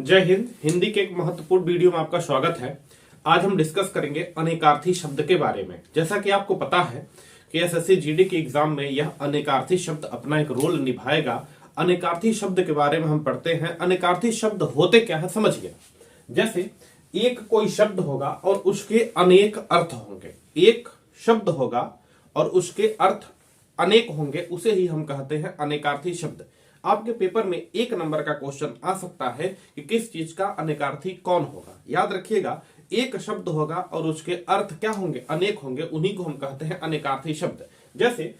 जय हिंद। हिंदी के एक महत्वपूर्ण वीडियो में आपका स्वागत है। आज हम डिस्कस करेंगे अनेकार्थी शब्द के बारे में। जैसा कि आपको पता है कि एसएससी जीडी के एग्जाम में यह अनेकार्थी शब्द अपना एक रोल निभाएगा। अनेकार्थी शब्द के बारे में हम पढ़ते हैं। अनेकार्थी शब्द होते क्या है समझिए। जैसे एक कोई शब्द होगा और उसके अनेक अर्थ होंगे। एक शब्द होगा और उसके अर्थ अनेक होंगे, उसे ही हम कहते हैं अनेकार्थी शब्द। आपके पेपर में एक नंबर का क्वेश्चन आ सकता है कि किस चीज का अनेकार्थी कौन होगा। याद रखिएगा, एक शब्द होगा और उसके अर्थ क्या होंगे, अनेक होंगे, उन्हीं को हम कहते हैं अनेकार्थी शब्द। जैसे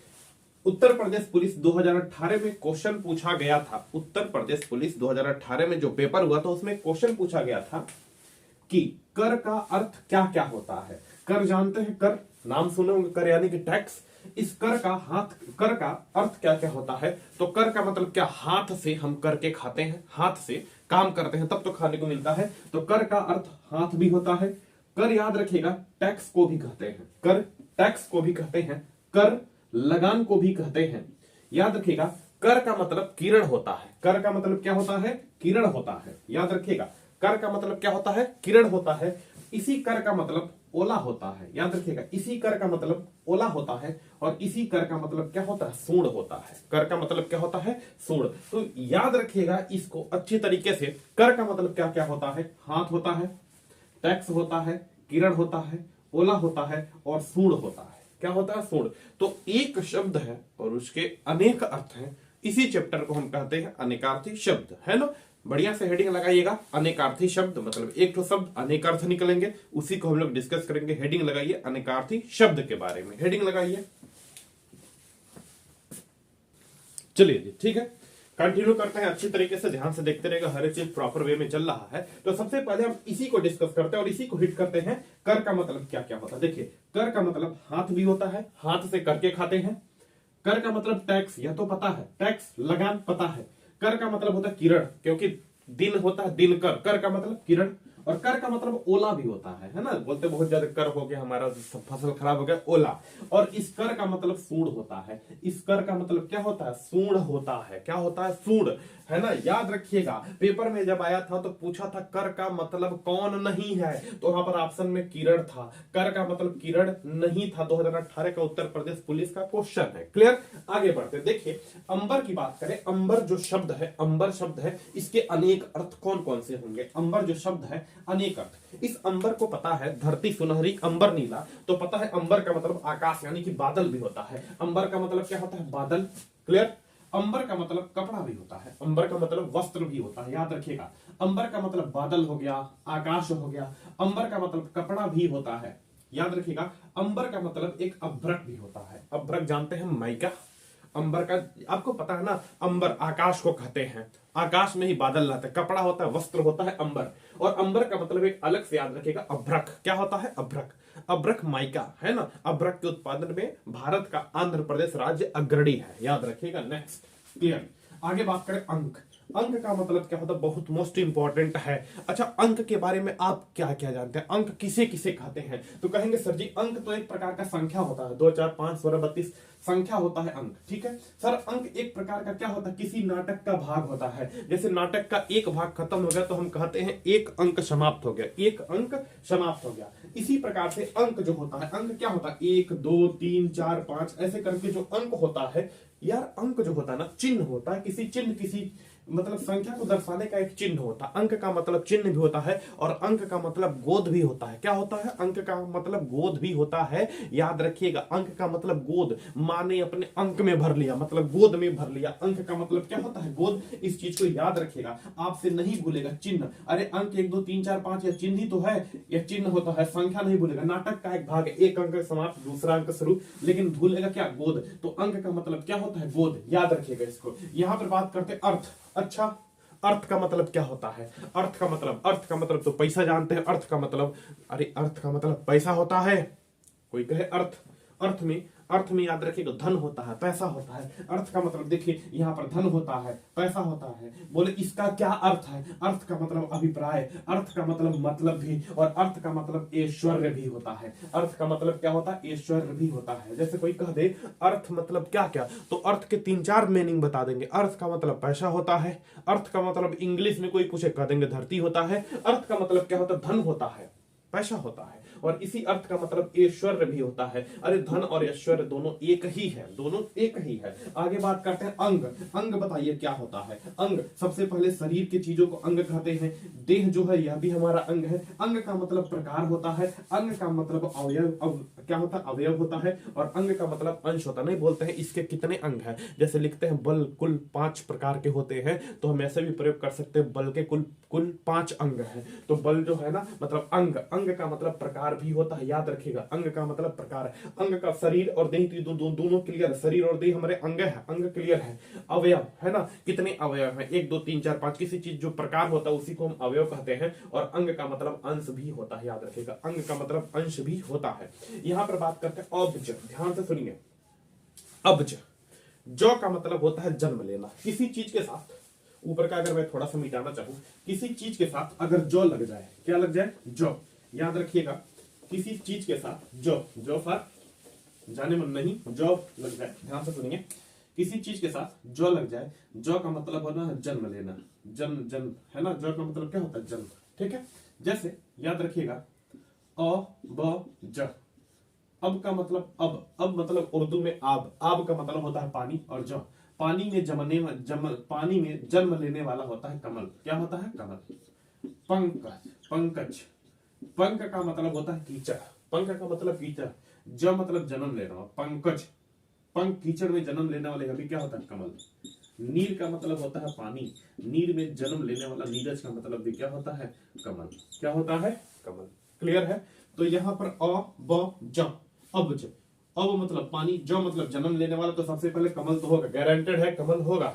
उत्तर प्रदेश पुलिस 2018 में क्वेश्चन पूछा गया था। उत्तर प्रदेश पुलिस 2018 में जो पेपर हुआ था उसमें क्वेश्चन पूछा गया था कि कर का अर्थ क्या क्या होता है। कर जानते हैं, कर नाम सुने होंगे, कर यानी कि टैक्स। इस कर का अर्थ क्या क्या होता है। तो कर का मतलब क्या, हाथ से हम करके खाते हैं, हाथ से काम करते हैं तब तो खाने को मिलता है। तो कर का अर्थ हाथ भी होता है। कर याद रखिएगा टैक्स को भी कहते हैं, कर टैक्स को भी कहते हैं, कर लगान को भी कहते हैं। याद रखिएगा कर का मतलब किरण होता है। कर का मतलब क्या होता है, किरण होता है। याद रखिएगा कर का मतलब क्या होता है, किरण होता है। इसी कर का मतलब ओला होता है। याद रखिएगा इसी कर का मतलब ओला होता है और इसी कर का मतलब क्या होता है, सूंड होता है। कर का मतलब क्या होता है, सूंड। तो याद रखिएगा इसको अच्छी तरीके से। कर का मतलब क्या क्या होता है, हाथ होता है, टैक्स होता है, किरण होता है, ओला होता है और सूंड होता है। क्या होता है, सूंड। तो एक शब्द है और उसके अनेक अर्थ हैं। इसी चैप्टर को हम कहते हैं अनेकार्थी शब्द, है ना। बढ़िया से हेडिंग लगाइएगा। अनेकार्थी शब्द मतलब एक तो शब्द अनेक अर्थ निकलेंगे, उसी को हम लोग डिस्कस करेंगे। हेडिंग लगाइए अनेकार्थी शब्द के बारे में, हेडिंग लगाइए। चलिए जी, ठीक है, कंटिन्यू करते हैं। अच्छी तरीके से ध्यान से देखते रहेगा, हर एक चीज प्रॉपर वे में चल रहा है। तो सबसे पहले हम इसी को डिस्कस करते हैं और इसी को हिट करते हैं। कर का मतलब क्या क्या होता है। देखिए कर का मतलब हाथ भी होता है, हाथ से करके खाते हैं। कर का मतलब टैक्स, यह तो पता है, टैक्स लगान पता है। कर का मतलब होता है किरण, क्योंकि दिन होता है दिन कर, कर का मतलब किरण। और कर का मतलब ओला भी होता है ना। बोलते बहुत ज्यादा कर हो गया, हमारा फसल खराब हो गया, ओला। और इस कर का मतलब सूंड होता है। इस कर का मतलब क्या होता है, सूंड होता है। क्या होता है, सूंड, है ना। याद रखिएगा पेपर में जब आया था तो पूछा था कर का मतलब कौन नहीं है, तो वहां पर ऑप्शन में किरण था। कर का मतलब किरण नहीं था। 2018 का उत्तर प्रदेश पुलिस का क्वेश्चन है। क्लियर। आगे बढ़ते देखिए अंबर की बात करें। अंबर जो शब्द है, अंबर शब्द है, इसके अनेक अर्थ कौन कौन से होंगे। अंबर जो शब्द है अनेक अर्थ। इस अंबर को पता है, धरती सुनहरी अंबर नीला, तो पता है अंबर का मतलब आकाश यानी कि बादल भी होता है। अंबर का मतलब क्या होता है, बादल। क्लियर। अंबर का मतलब कपड़ा भी होता है, अंबर का मतलब वस्त्र भी होता है। याद रखिएगा अंबर का मतलब बादल हो गया, आकाश हो गया। अंबर का मतलब कपड़ा भी होता है। याद रखिएगा अंबर का मतलब एक अभ्रक भी होता है। अभ्रक जानते हैं, माइका। अंबर का आपको पता है ना, अंबर आकाश को कहते हैं, आकाश में ही बादल रहते हैं, कपड़ा होता है, वस्त्र होता है अंबर। और अंबर का मतलब एक अलग से याद रखिएगा अभ्रक। क्या होता है, अभ्रक। अभ्रक माइका, है ना। अभ्रक के उत्पादन में भारत का आंध्र प्रदेश राज्य अग्रणी है। याद रखिएगा। Next, clear. आगे बात करें अंक। अंक का मतलब क्या होता है, बहुत मोस्ट इंपॉर्टेंट है। अच्छा, अंक के बारे में आप क्या क्या जानते हैं, अंक किसे किसे कहते हैं। तो कहेंगे सर जी अंक तो एक प्रकार का संख्या होता है, 2 4 5 16 32 संख्या होता है अंक। ठीक है सर, अंक एक प्रकार का क्या होता है, किसी नाटक का भाग होता है। जैसे नाटक का एक भाग खत्म हो गया तो हम कहते हैं एक अंक समाप्त हो गया, एक अंक समाप्त हो गया। इसी प्रकार से अंक जो होता है, अंक क्या होता है, 1 2 3 4 5 ऐसे करके जो अंक होता है। यार अंक जो होता है ना, चिन्ह होता है, किसी चिन्ह, किसी मतलब संख्या को दर्शाने का एक चिन्ह होता है। अंक का मतलब चिन्ह भी होता है और अंक का मतलब गोद भी होता है। क्या होता है, अंक का मतलब गोद भी होता है। याद रखिएगा अंक का मतलब गोद, माँ ने अपने अंक में भर लिया, मतलब गोद में भर लिया। अंक का मतलब क्या होता है, गोद। इस चीज को याद रखिएगा, आपसे नहीं भूलेगा। चिन्ह, अरे अंक 1 2 3 4 5 यह चिन्ह ही तो है, यह चिन्ह होता है, संख्या नहीं भूलेगा। नाटक का एक भाग है, एक अंक समाप्त दूसरा अंक शुरू, लेकिन भूलेगा क्या, गोद। तो अंक का मतलब क्या होता है, गोद। याद रखिएगा इसको। यहां पर बात करते अर्थ। अच्छा, अर्थ का मतलब क्या होता है, अर्थ का मतलब तो पैसा जानते हैं। अर्थ का मतलब, अरे अर्थ का मतलब पैसा होता है। कोई कहे अर्थ, अर्थ में अर्थ में याद रखिएगा धन होता है, पैसा होता है। अर्थ का मतलब देखिए यहाँ पर धन होता है, पैसा होता है। बोले इसका क्या अर्थ है? अर्थ का मतलब अभिप्राय, अर्थ का मतलब भी, और अर्थ का मतलब ऐश्वर्य भी होता है। अर्थ का मतलब क्या होता है? ऐश्वर्य भी होता है। जैसे कोई कह दे अर्थ मतलब क्या क्या, तो अर्थ के 3-4 मीनिंग बता देंगे। अर्थ का मतलब पैसा होता है, अर्थ का मतलब इंग्लिश में कोई पूछे कह देंगे धरती होता है, अर्थ का मतलब क्या होता है? धन होता है, पैसा होता है, और इसी अर्थ का मतलब ऐश्वर्य भी होता है। अरे धन और ऐश्वर्य दोनों एक ही है, दोनों एक ही है। आगे बात करते हैं अंग। अंग बताइए क्या होता है? अंग सबसे पहले शरीर की चीजों को अंग कहते हैं। देह जो है यह भी हमारा अंग है। अंग का मतलब प्रकार होता है, अंग का मतलब अवयव, क्या होता है? अवयव होता है, और अंग का मतलब अंश होता है। नहीं बोलते हैं इसके कितने अंग है, जैसे लिखते हैं बल कुल 5 प्रकार के होते हैं, तो हम ऐसे भी प्रयोग कर सकते हैं बल के कुल 5 अंग है। तो बल जो है ना मतलब अंग, अंग का मतलब प्रकार भी होता है, याद रखिएगा अंग का मतलब प्रकार है। अंग का शरीर और देह दोनों क्लियर है, शरीर और देह हमारे अंग है, अंग क्लियर है। अवयव है ना, कितने अवयव है? 1 2 3 4 5। किसी चीज जो प्रकार होता है उसी को हम अवयव कहते हैं, और अंग का मतलब अंश भी होता है, याद रखिएगा अंग का मतलब अंश भी होता है। यहां पर बात करते हैं अब्ज, ध्यान से सुनिए। अब्ज, जो का मतलब होता है जन्म लेना। किसी चीज के साथ, ऊपर का अगर मैं थोड़ा सा मिटाना चाहूं, किसी चीज के साथ अगर जो लग जाए, क्या लग जाए? जो, याद रखिएगा किसी चीज के साथ जो फर जाने मन नहीं, जो लग जाए, ध्यान से सुनिए। किसी चीज के साथ जो लग जाए, जो का मतलब होना है जन्म लेना, जन्म है ना, जो का मतलब क्या होता है? जन्म, ठीक है। जैसे याद रखिएगा अ ब ज, अब का मतलब अब मतलब उर्दू में आब का मतलब होता है पानी, और जो पानी में पानी में जन्म लेने वाला होता है कमल। क्या होता है? कमल। पंकज, पंख का मतलब होता है कीचड़, पंख का मतलब कीचड़, ज मतलब जन्म लेना, पंकज पंख कीचड़ में जन्म लेने वाले अभी क्या होता है? कमल। नीर का मतलब होता है पानी, नीर में जन्म लेने वाला नीरज का मतलब भी क्या होता है? कमल। क्या होता है? कमल। क्लियर है? तो यहाँ पर अ ब ज, अब्ज, अब मतलब पानी, जो मतलब जन्म लेने वाला, तो सबसे पहले कमल तो होगा, गारंटेड है कमल होगा,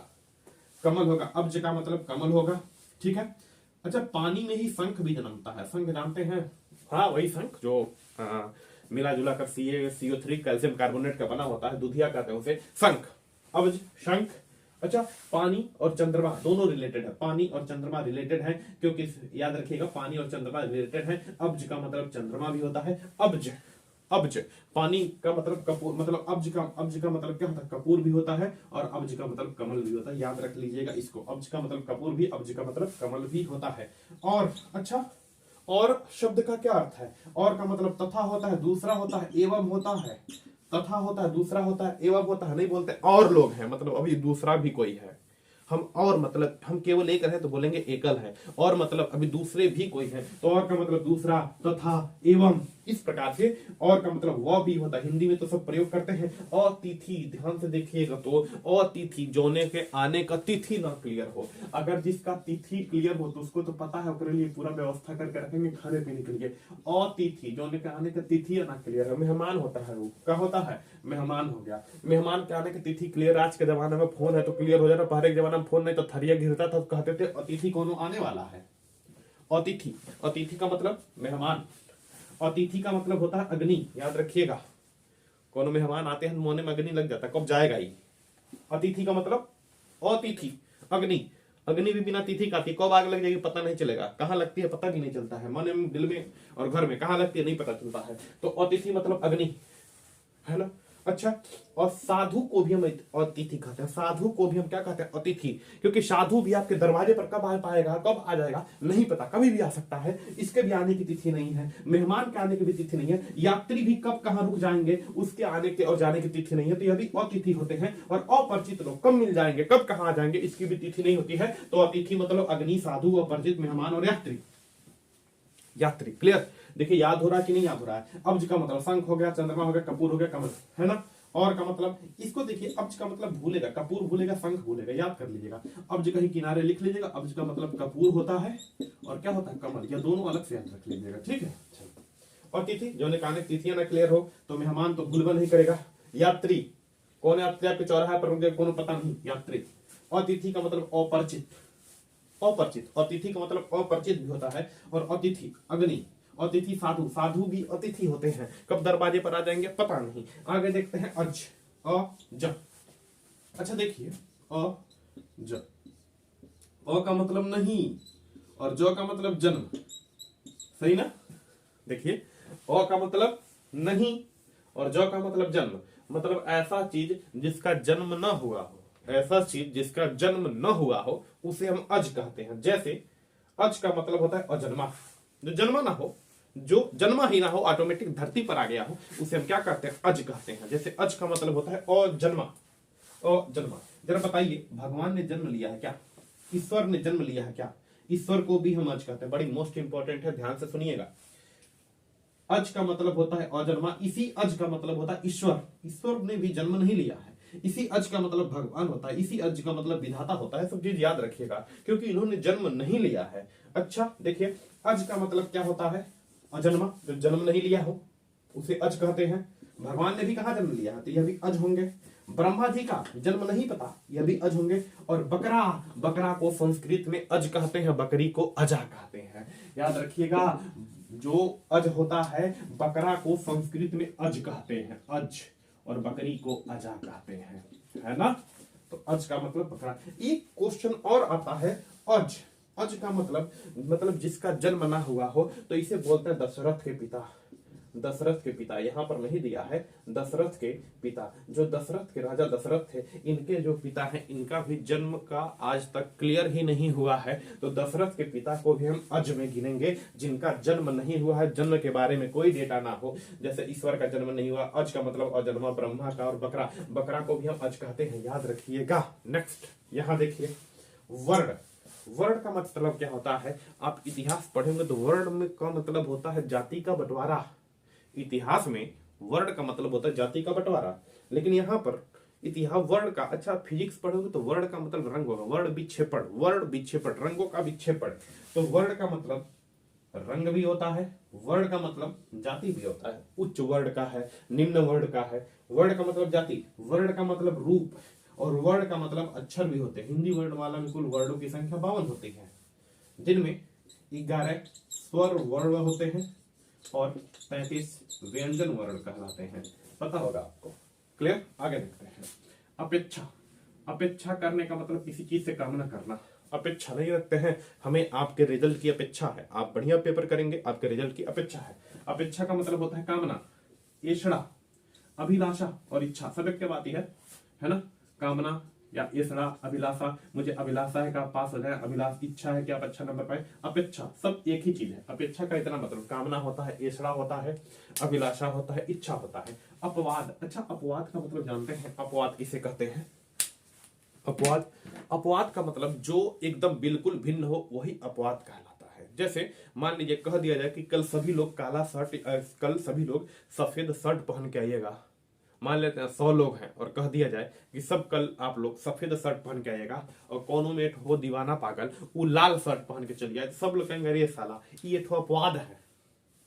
कमल होगा। अब्ज का मतलब कमल होगा, ठीक है। अच्छा, पानी में ही शंख भी जन्मता है। शंख जानते हैं? हाँ, वही शंख जो मिला जुला कर CO3 कैल्शियम कार्बोनेट का बना होता है, दुधिया कहते हैं उसे शंख, अब्ज, शंख। अच्छा, पानी और चंद्रमा दोनों रिलेटेड है, पानी और चंद्रमा रिलेटेड है, क्योंकि याद रखिएगा पानी और चंद्रमा रिलेटेड है। अब्ज का मतलब चंद्रमा भी होता है। अब्ज, अब्ज पानी का मतलब कपूर, मतलब अब्ज का मतलब क्या होता है? कपूर भी होता है, और अब्ज का मतलब कमल भी होता है। याद रख लीजिएगा इसको, अब्ज का मतलब कपूर भी, अब्ज का मतलब कमल भी होता है। और अच्छा, और शब्द का क्या अर्थ है? और का मतलब तथा होता है, दूसरा होता है, एवं होता है। तथा होता है, दूसरा होता है, एवं होता है। नहीं बोलते और लोग हैं, मतलब अभी दूसरा भी कोई है। हम और मतलब हम केवल एक रहे तो बोलेंगे एकल है, और मतलब अभी दूसरे भी कोई है, तो और का मतलब दूसरा, तथा, एवं, इस प्रकार से। और का मतलब वह भी होता है, हिंदी में तो सब प्रयोग करते हैं। अतिथि, ध्यान से देखिएगा, तो अतिथि जोने के आने का तिथि ना क्लियर हो, अगर जिसका तिथि क्लियर हो तो उसको तो पता है, उसके लिए पूरा व्यवस्था करके रखेंगे खाने पीने के लिए। अतिथि जोने के आने का तिथि ना क्लियर है, मेहमान होता है, वो क्या होता है? मेहमान हो गया। मेहमान के आने की तिथि क्लियर, आज के जमाने में फोन है तो क्लियर हो जाना, पहले के जमाने में फोन नहीं तो थरिया गिरता था, कहते थे अतिथि कौन आने वाला है। अतिथि, अतिथि का मतलब मेहमान, अतिथि का मतलब होता है अग्नि, याद रखिएगा। कौन मेहमान आते हैं मोने में अग्नि लग जाता है, कब जाएगा ही। अतिथि का मतलब अतिथि, अग्नि, अग्नि भी बिना तिथि का थी, कब आग लग जाएगी पता नहीं चलेगा, कहाँ लगती है पता भी नहीं चलता है, मन में, दिल में और घर में कहाँ लगती है नहीं पता चलता है। तो अतिथि मतलब अग्नि, है ना। अच्छा, और साधु को भी हम अतिथि कहते हैं, साधु को भी हम क्या कहते हैं? अतिथि, क्योंकि साधु भी आपके दरवाजे पर कब आ पाएगा, कब आ जाएगा नहीं पता, कभी भी आ सकता है, इसके भी आने की तिथि नहीं है। मेहमान के आने की भी तिथि नहीं है। यात्री भी कब कहाँ रुक जाएंगे उसके आने के और जाने की तिथि नहीं है, तो यह भी अतिथि होते हैं। और अपरिचित लोग कब मिल जाएंगे, कब कहाँ आ जाएंगे, इसकी भी तिथि नहीं होती है। तो अतिथि मतलब अग्नि, साधु, अपरिचित, मेहमान और यात्री। यात्री, क्लियर? देखिए याद हो रहा है कि नहीं याद हो रहा है? अब्ज का मतलब शंख हो गया, चंद्रमा हो गया, कपूर हो गया, कमल, है ना। और का मतलब इसको देखिए, अब्ज का मतलब भूलेगा, कपूर भूलेगा, शंख भूलेगा, याद कर लीजिएगा। अब्ज कहीं किनारे लिख लीजिएगा, अब्ज का मतलब कपूर होता है, और क्या होता है? कमल। या दोनों अलग से याद रख लीजिएगा, ठीक है। और तिथि जो ने कहने तिथियां ना क्लियर हो तो मेहमान तो भूलबा नहीं करेगा। यात्री, कौन यात्री आपके चौराहे पर रुक गए, कौन पता नहीं, यात्री। अतिथि का मतलब अपरिचित, अपरिचित, अतिथि का मतलब अपरिचित भी होता है। और अतिथि, अग्नि, अतिथि साधु, साधु भी अतिथि होते हैं, कब दरवाजे पर आ जाएंगे पता नहीं। आगे देखते हैं अज, अ ज। अच्छा देखिए अ ज, अ का मतलब नहीं और ज का मतलब जन्म, सही ना। देखिए अ का मतलब नहीं और ज का मतलब जन्म, मतलब ऐसा चीज जिसका जन्म न हुआ हो, ऐसा चीज जिसका जन्म न हुआ हो उसे हम अज कहते हैं। जैसे अज का मतलब होता है अजन्मा, जो जन्मा ना हो, जो जन्मा ही ना हो, ऑटोमेटिक धरती पर आ गया हो, उसे हम क्या कहते हैं अज कहते हैं। जैसे अज का मतलब होता है अजन्मा, अजन्मा। जरा बताइए भगवान ने जन्म लिया है क्या, ईश्वर ने जन्म लिया है क्या, ईश्वर को भी हम अज कहते हैं। बड़ी मोस्ट इंपॉर्टेंट है, ध्यान से सुनिएगा। अज का मतलब होता है अजन्मा, इसी अज का मतलब होता है ईश्वर, ईश्वर ने भी जन्म नहीं लिया है। इसी अज का मतलब भगवान होता है, इसी अज का मतलब विधाता होता है। सब चीज याद रखिएगा क्योंकि इन्होंने जन्म नहीं लिया है। अच्छा देखिए अज का मतलब क्या होता है, अजन्मा, जो जन्म नहीं लिया हो उसे अज कहते हैं। भगवान ने भी कहा जन्म लिया है तो यह भी अज होंगे। ब्रह्मा जी का जन्म नहीं पता, यह भी अज होंगे। और बकरा, बकरा को संस्कृत में अज कहते हैं, बकरी को अजा कहते हैं। याद रखिएगा जो अज होता है बकरा को संस्कृत में अज कहते हैं, अज, और बकरी को अजा कहते हैं, है ना। तो अज का मतलब बकरा। एक क्वेश्चन और आता है अज, अज का मतलब जिसका जन्म ना हुआ हो, तो इसे बोलते हैं दशरथ के पिता, दशरथ के पिता। यहां पर नहीं दिया है, दशरथ के पिता, जो दशरथ के राजा दशरथ थे, इनके जो पिता हैं इनका भी जन्म का आज तक क्लियर ही नहीं हुआ है। तो दशरथ के पिता को भी हम अज में गिनेंगे, जिनका जन्म नहीं हुआ है, जन्म के बारे में कोई डेटा ना हो। जैसे ईश्वर का जन्म नहीं हुआ, अज का मतलब अजन्मा। ब्रह्मा का और बकरा, बकरा को भी हम अज कहते हैं, याद रखिएगा। नेक्स्ट यहां देखिए वर्ण, वर्ण का मतलब क्या होता है, आप इतिहास पढ़ेंगे तो वर्ण का मतलब होता है जाति का बंटवारा। इतिहास में वर्ण का मतलब होता है जाति का बंटवारा, लेकिन यहाँ पर इतिहास वर्ण का, अच्छा फिजिक्स पढ़ोगे तो वर्ण का मतलब रंग होगा, वर्ण विक्षेपण, वर्ण विक्षेपण, रंगों का विक्षेपण। तो वर्ण का मतलब रंग भी होता है, वर्ण का मतलब जाति भी होता है। उच्च वर्ण का है, निम्न वर्ण का है। वर्ण का मतलब जाति, वर्ण का मतलब रूप, और वर्ण का मतलब अक्षर भी होते हैं। हिंदी वर्णमाला में कुल वर्णों की संख्या 52 होती है, जिनमें 11 स्वर वर्ण होते हैं और 35 व्यंजन वर्ण कहलाते हैं। पता होगा आपको, क्लियर। आगे देखते हैं अपेक्षा, अपेक्षा करने का मतलब किसी चीज से कामना करना। अपेक्षा नहीं रखते हैं, हमें आपके रिजल्ट की अपेक्षा है, आप बढ़िया पेपर करेंगे, आपके रिजल्ट की अपेक्षा है। अपेक्षा का मतलब होता है कामना, एषणा, अभिलाषा और इच्छा, सब एक बात ही है ना। कामना या एषणा, अभिलाषा, मुझे अभिलाषा है कि आप पास हो जाए, अभिलाष इच्छा है कि आप अच्छा नंबर पाए, अपेक्षा, सब एक ही चीज है। अपेक्षा का इतना मतलब कामना होता है, एषणा होता है, अभिलाषा होता है, इच्छा होता है। अपवाद, अच्छा अपवाद का मतलब जानते हैं, अपवाद किसे कहते हैं। अपवाद, अपवाद का मतलब जो एकदम बिल्कुल भिन्न हो वही अपवाद कहलाता है। जैसे मान लीजिए कह दिया जाए कि कल सभी लोग काला शर्ट, कल सभी लोग सफेद शर्ट पहन के आइएगा। मान लेते हैं 100 लोग हैं और कह दिया जाए कि सब कल आप लोग सफेद शर्ट पहन के आइएगा, और कोनो में एक हो दीवाना पागल वो लाल शर्ट पहन के चलिए आए, सब लोग कहेंगे अरे साला ये तो अपवाद है,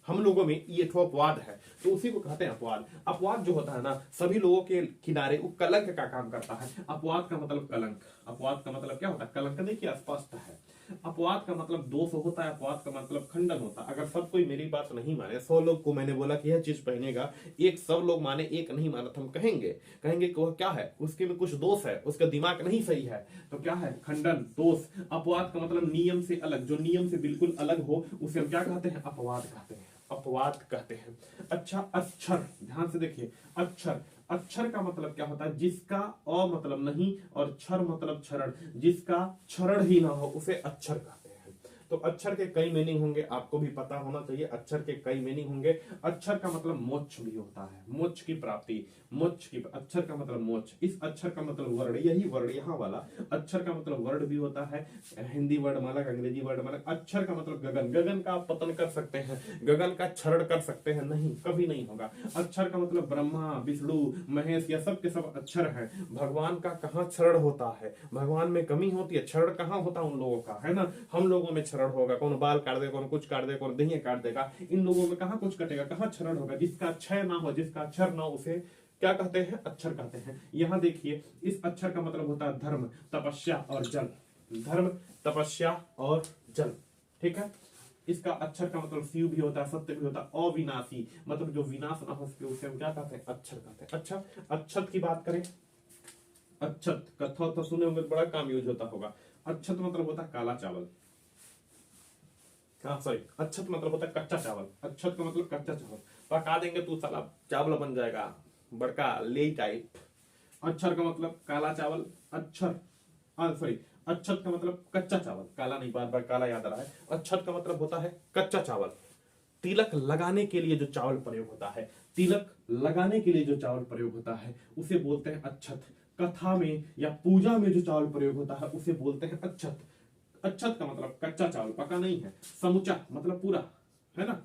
हम लोगों में ये तो अपवाद है। तो उसी को कहते हैं अपवाद। अपवाद जो होता है ना सभी लोगों के किनारे वो कलंक का काम करता है। अपवाद का मतलब कलंक, अपवाद का मतलब क्या होता है, कलंक। देखिए स्पष्ट है, अपवाद का मतलब दोष होता है, अपवाद का मतलब खंडन होता है। अगर सब कोई मेरी बात नहीं माने, 100 लोग को मैंने बोला कि यह चीज पहनेगा, एक सब लोग माने एक नहीं माना, तो हम कहेंगे कि वह क्या है, उसके में कुछ दोष है, उसका दिमाग नहीं सही है, तो क्या है, खंडन, दोष। अपवाद का मतलब नियम से अलग, जो नियम से बिल्कुल अलग हो उसे हम क्या कहते हैं, अपवाद कहते हैं, अपवाद कहते हैं। अच्छा अक्षर, ध्यान से देखिए अक्षर, अक्षर का मतलब क्या होता है, जिसका अ मतलब नहीं और क्षर मतलब क्षरण, जिसका क्षरण ही ना हो उसे अक्षर कहते हैं। तो अक्षर के कई मीनिंग होंगे, आपको भी पता होना चाहिए, अक्षर के कई मीनिंग होंगे। अक्षर का मतलब मोक्ष भी होता है, मोक्ष की प्राप्ति, मोक्ष की, अक्षर का मतलब मोक्ष। इस अक्षर का मतलब वर्ण, यही वर्ण यहाँ वाला अक्षर का मतलब वर्ण भी होता है। हिंदी वर्णमाला, अंग्रेजी वर्णमाला। अक्षर का मतलब गगन, गगन का आप पतन कर सकते हैं, गगन का क्षरण कर सकते हैं, नहीं कभी नहीं होगा। अक्षर का मतलब ब्रह्मा, विष्णु, महेश, या सब के सब अक्षर है। भगवान का कहाँ क्षरण होता है, भगवान में कमी होती है, क्षरण कहाँ होता है उन लोगों का, है ना। हम लोगों में क्षरण होगा, कौन बाल काट दे, कौन कुछ काट दे, कौन दहिया काट देगा, इन लोगों में कहाँ कुछ कटेगा, कहाँ क्षरण होगा। जिसका क्षय ना हो, जिसका अक्षर ना हो उसे क्या कहते हैं, अक्षर कहते हैं। यहां देखिए इस अक्षर का मतलब होता है धर्म, तपस्या और जल, धर्म, तपस्या और जल, ठीक है। इसका अक्षर का मतलब शिव भी होता है, सत्य भी होता है। अविनाशी मतलब जो विनाश ना हो सके उसे हम क्या कहते हैं? अक्षर कहते हैं। अच्छा, अक्षत की बात करें, अक्षत कथा तो सुने होंगे, बड़ा काम यूज होता होगा। अक्षत मतलब होता है काला चावल, हाँ सॉरी, अक्षत मतलब होता है कच्चा चावल। अक्षत का मतलब कच्चा चावल, पका देंगे तो साला चावल बन जाएगा बड़का ले टाइप। अक्षर का मतलब काला चावल, अक्षर सॉरी, अक्षत का मतलब कच्चा चावल, काला नहीं, बार बार काला याद आ रहा है। अक्षत का मतलब होता है कच्चा चावल। तिलक लगाने के लिए जो चावल प्रयोग होता है, तिलक लगाने के लिए जो चावल प्रयोग होता है उसे बोलते हैं अक्षत। कथा में या पूजा में जो चावल प्रयोग होता है उसे बोलते हैं अक्षत। अक्षत का मतलब कच्चा चावल, पका नहीं है। समूचा मतलब पूरा, है ना।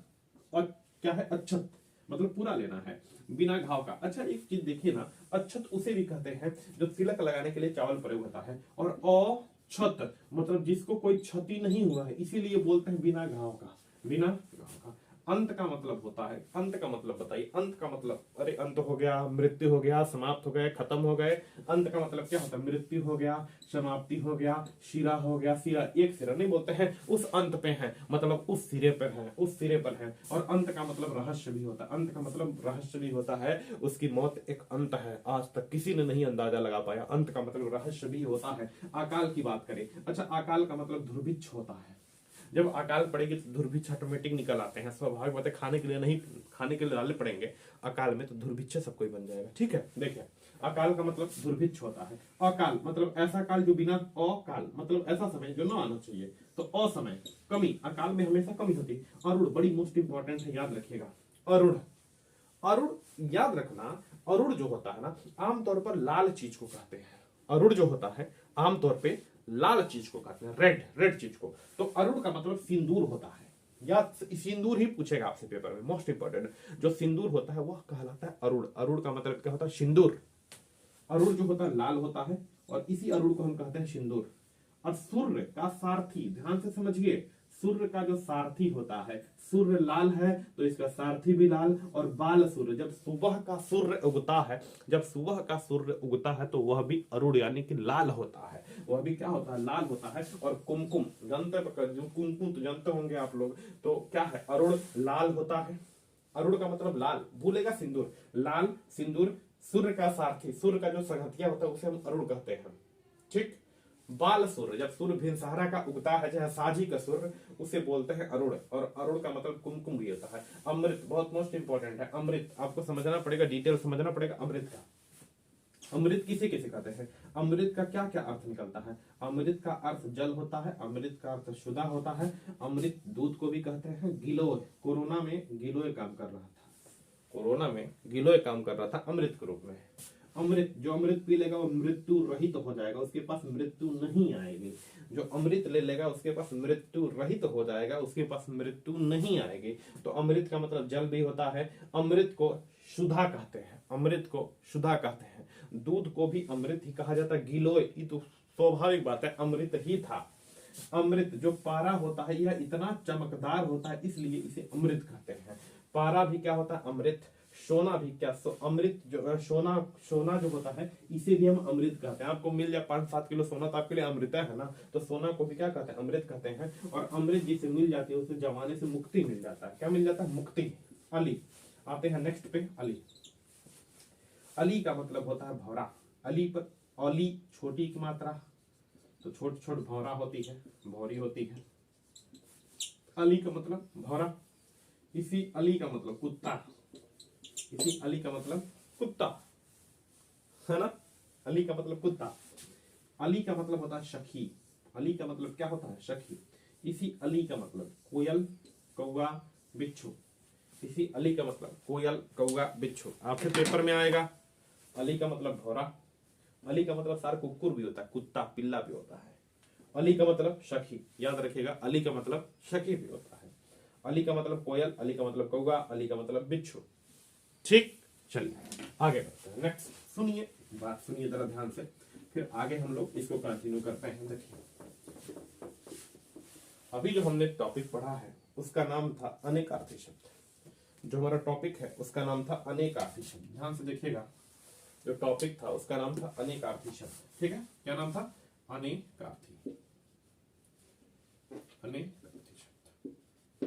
और क्या है? अक्षत मतलब पूरा लेना है, बिना घाव का। अच्छा एक चीज देखिए ना, अक्षत उसे भी कहते हैं जो तिलक लगाने के लिए चावल प्रयोग होता है। और अक्षत मतलब जिसको कोई क्षति नहीं हुआ है, इसीलिए बोलते हैं बिना घाव का, बिना घाव का। अंत का मतलब होता है, अंत का मतलब बताइए, अंत का मतलब, अरे अंत हो गया, मृत्यु हो गया, समाप्त हो गए, खत्म हो गए। अंत का मतलब क्या होता है? मृत्यु हो गया, समाप्ति हो गया, शिरा हो गया। शिरा एक सिरा नहीं बोलते हैं, उस अंत पे है, मतलब उस सिरे पर है, उस सिरे पर है। और अंत का मतलब रहस्य भी होता है, अंत का मतलब रहस्य भी होता है। उसकी मौत एक अंत है, आज तक किसी ने नहीं अंदाजा लगा पाया। अंत का मतलब रहस्य भी होता है। अकाल की बात करें, अच्छा अकाल का मतलब दुर्भिक्ष होता है। जब अकाल पड़ेगी तो दुर्भिक्ष ऑटोमेटिक निकल आते हैं, स्वाभाविक बात है। खाने के लिए नहीं, खाने के लिए डालने पड़ेंगे अकाल में तो दुर्भिक्ष सब कोई बन जाएगा। ठीक है, देखिए अकाल का मतलब दुर्भिक्ष होता है। अकाल मतलब ऐसा काल जो बिना, अकाल मतलब ऐसा समय जो ना आना चाहिए। तो असमय, कमी, अकाल में हमेशा कमी होती है। अरुण बड़ी मोस्ट इंपॉर्टेंट है, याद रखिएगा। अरुण, अरुण याद रखना, अरुण जो होता है ना आमतौर पर लाल चीज को कहते हैं। अरुण जो होता है आमतौर पे लाल चीज को कहते हैं, रेड रेड चीज को। तो अरुण का मतलब सिंदूर होता है, या सिंदूर ही पूछेगा आपसे पेपर में, मोस्ट इंपॉर्टेंट। जो सिंदूर होता है वह कहलाता है अरुण। अरुण का मतलब क्या होता है? सिंदूर। अरुण जो होता है लाल होता है, और इसी अरुण को हम कहते हैं सिंदूर। और सूर्य का सारथी, ध्यान से समझिए, सूर्य का जो सारथी होता है, सूर्य लाल है तो इसका सारथी भी लाल। और बाल सूर्य, जब सुबह का सूर्य उगता है, जब सुबह का सूर्य उगता है तो वह भी अरुण यानी कि लाल होता है, वह भी क्या होता है? लाल होता है। और कुमकुम जानते हैं, जो कुमकुम तो जानते होंगे आप लोग, तो क्या है? अरुण लाल होता है। अरुण का मतलब लाल, भूलेगा सिंदूर, लाल सिंदूर। सूर्य का सारथी, सूर्य का जो संगतिया होता है उसे हम अरुण कहते हैं। ठीक। बाल सूर्य, जब सूर्य भिनसहरा का उगता है, चाहे साझी का सूर्य, उसे बोलते हैं अरुण। और अरुण का मतलब कुमकुम भी होता है। अमृत बहुत मोस्ट इंपॉर्टेंट है, अमृत आपको समझना पड़ेगा, डिटेल समझना पड़ेगा अमृत का। अमृत किसे किसे कहते हैं? अमृत का क्या क्या अर्थ निकलता है? अमृत का अर्थ जल होता है, अमृत का अर्थ शुदा होता है। अमृत दूध को भी कहते हैं। गिलोय, कोरोना में गिलोय काम कर रहा था, कोरोना में गिलोय काम कर रहा था अमृत के रूप में। अमृत, जो अमृत पी लेगा वो मृत्यु रहित तो हो जाएगा, उसके पास मृत्यु नहीं आएगी। जो अमृत ले लेगा उसके पास मृत्यु रहित तो हो जाएगा, उसके पास मृत्यु नहीं आएगी। तो अमृत का मतलब जल भी होता है। अमृत को शुद्धा कहते हैं, अमृत को शुद्धा कहते हैं। दूध को भी अमृत ही कहा जाता है। गिलोय, ये तो स्वाभाविक बात है, अमृत ही था। अमृत जो पारा होता है यह इतना चमकदार होता है, इसलिए इसे अमृत कहते हैं। पारा भी क्या होता है? अमृत। सोना भी क्या, अमृत जो सोना, सोना जो होता है इसे भी हम अमृत कहते हैं। आपको मिल जाए 5-7 किलो सोना तो आपके लिए अमृत है ना, तो सोना को भी क्या कहते हैं? अमृत कहते हैं। और अमृत जिसे मिल जाती है उसे जमाने से मुक्ति मिल जाता है। क्या मिल जाता है? मुक्ति। अली, आते हैं नेक्स्ट पे, अली। अली का मतलब होता है भौरा। अली पर, अली छोटी की मात्रा, तो छोट छोट भौरा होती है, भौरी होती है। अली का मतलब भौरा। इसी अली का मतलब कुत्ता, इसी अली का मतलब कुत्ता, है ना। अली का मतलब कुत्ता। अली का मतलब होता है सखी। अली का मतलब क्या होता है? सखी। इसी अली का मतलब कोयल, कौआ, बिच्छू। इसी अली का मतलब कोयल, कौआ, बिच्छू, आपके पेपर में आएगा। अली का मतलब भौरा। अली का मतलब सार कुकुर भी होता है, कुत्ता पिल्ला भी होता है। अली का मतलब सखी, याद रखिएगा, अली का मतलब सखी भी होता है। अली का मतलब कोयल, अली का मतलब कौआ, अली का मतलब बिच्छू। ठीक, चलिए आगे बढ़ते हैं। नेक्स्ट सुनिए, बात सुनिए जरा ध्यान से, फिर आगे हम लोग इसको कंटिन्यू करते हैं। देखिए अभी जो हमने टॉपिक पढ़ा है उसका नाम था अनेकार्थी शब्द। जो हमारा टॉपिक है उसका नाम था अनेकार्थी शब्द। ध्यान से देखिएगा, जो टॉपिक था उसका नाम था अनेकार्थी शब्द। ठीक है, क्या नाम था? अनेकार्थी, अनेकार्थी शब्द।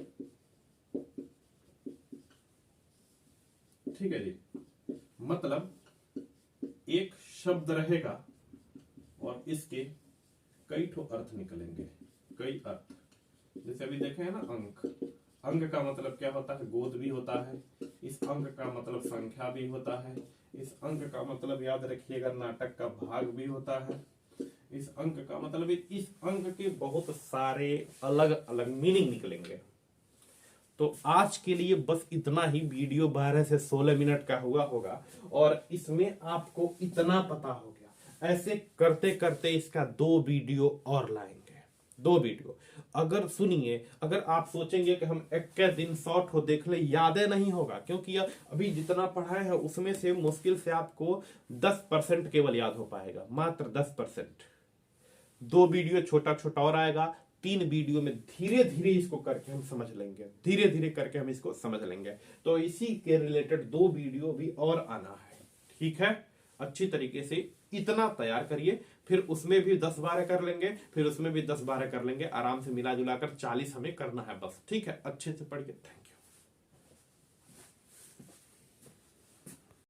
ठीक है जी। मतलब एक शब्द रहेगा और इसके कई ठो अर्थ निकलेंगे, कई अर्थ। जैसे अभी देखे हैं ना, अंक, अंक का मतलब क्या होता है, गोद भी होता है। इस अंक का मतलब संख्या भी होता है। इस अंक का मतलब याद रखिएगा नाटक का भाग भी होता है। इस अंक का मतलब, इस अंक के बहुत सारे अलग अलग मीनिंग निकलेंगे। तो आज के लिए बस इतना ही। वीडियो 12 से 16 मिनट का हुआ होगा और इसमें आपको इतना पता हो गया। ऐसे करते करते इसका 2 वीडियो और लाएंगे, 2 वीडियो। अगर सुनिए, अगर आप सोचेंगे कि हम 21 दिन शॉर्ट हो देख ले, याद नहीं होगा, क्योंकि अभी जितना पढ़ाए है उसमें से मुश्किल से आपको 10% केवल याद हो पाएगा, मात्र 10%। 2 वीडियो छोटा छोटा और आएगा, 3 वीडियो में धीरे धीरे इसको करके हम समझ लेंगे, धीरे धीरे करके हम इसको समझ लेंगे। तो इसी के रिलेटेड 2 वीडियो भी और आना है, ठीक है। अच्छी तरीके से इतना तैयार करिए, फिर उसमें भी 10-12 कर लेंगे, फिर उसमें भी 10-12 कर लेंगे, आराम से मिला जुला कर 40 हमें करना है बस, ठीक है। अच्छे से पढ़िए, थैंक यू।